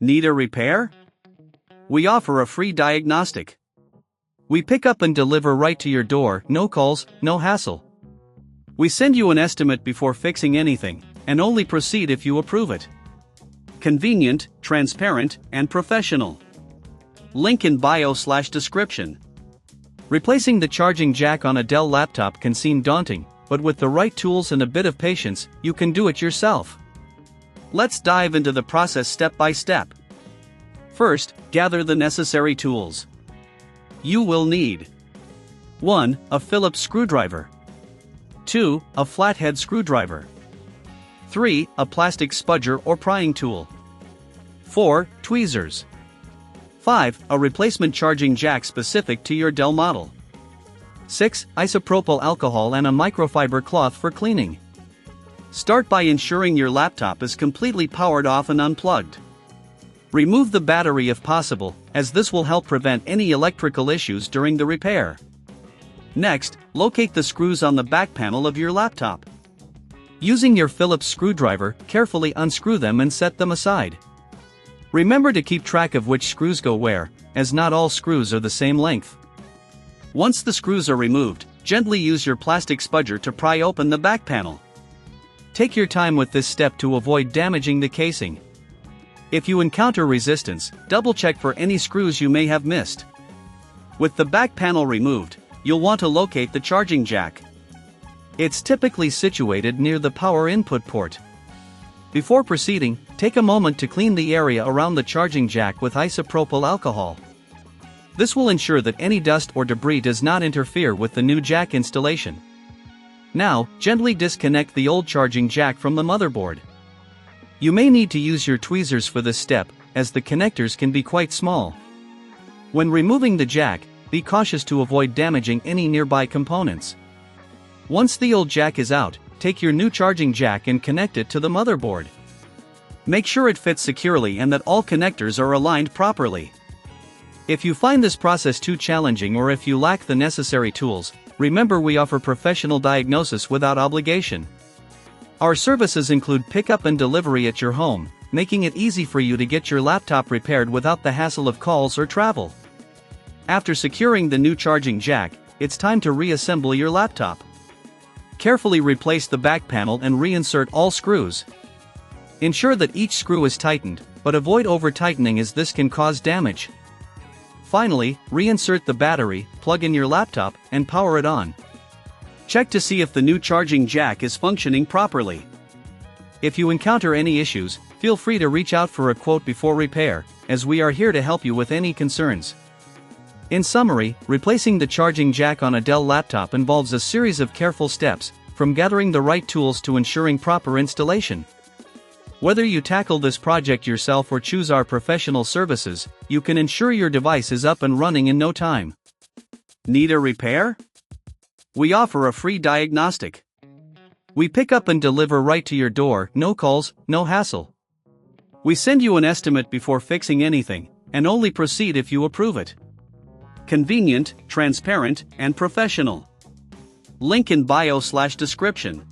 Need a repair? We offer a free diagnostic. We pick up and deliver right to your door, no calls, no hassle. We send you an estimate before fixing anything, and only proceed if you approve it. Convenient, transparent, and professional. Link in bio/description. Replacing the charging jack on a Dell laptop can seem daunting, but with the right tools and a bit of patience, you can do it yourself. Let's dive into the process step by step. First, gather the necessary tools. You will need 1. A Phillips screwdriver. 2. A flathead screwdriver. 3. A plastic spudger or prying tool. 4. Tweezers. 5. A replacement charging jack specific to your Dell model. 6. Isopropyl alcohol and a microfiber cloth for cleaning. Start by ensuring your laptop is completely powered off and unplugged. Remove the battery if possible, as this will help prevent any electrical issues during the repair. Next, locate the screws on the back panel of your laptop. Using your Phillips screwdriver, carefully unscrew them and set them aside. Remember to keep track of which screws go where, as not all screws are the same length. Once the screws are removed, gently use your plastic spudger to pry open the back panel. Take your time with this step to avoid damaging the casing. If you encounter resistance, double-check for any screws you may have missed. With the back panel removed, you'll want to locate the charging jack. It's typically situated near the power input port. Before proceeding, take a moment to clean the area around the charging jack with isopropyl alcohol. This will ensure that any dust or debris does not interfere with the new jack installation. Now, gently disconnect the old charging jack from the motherboard. You may need to use your tweezers for this step, as the connectors can be quite small. When removing the jack, be cautious to avoid damaging any nearby components. Once the old jack is out, take your new charging jack and connect it to the motherboard. Make sure it fits securely and that all connectors are aligned properly. If you find this process too challenging or if you lack the necessary tools, remember we offer professional diagnosis without obligation. Our services include pickup and delivery at your home, making it easy for you to get your laptop repaired without the hassle of calls or travel. After securing the new charging jack, it's time to reassemble your laptop. Carefully replace the back panel and reinsert all screws. Ensure that each screw is tightened, but avoid over-tightening as this can cause damage. Finally, reinsert the battery, plug in your laptop, and power it on. Check to see if the new charging jack is functioning properly. If you encounter any issues, feel free to reach out for a quote before repair, as we are here to help you with any concerns. In summary, replacing the charging jack on a Dell laptop involves a series of careful steps, from gathering the right tools to ensuring proper installation. Whether you tackle this project yourself or choose our professional services, you can ensure your device is up and running in no time. Need a repair? We offer a free diagnostic. We pick up and deliver right to your door, no calls, no hassle. We send you an estimate before fixing anything, and only proceed if you approve it. Convenient, transparent, and professional. Link in bio/description.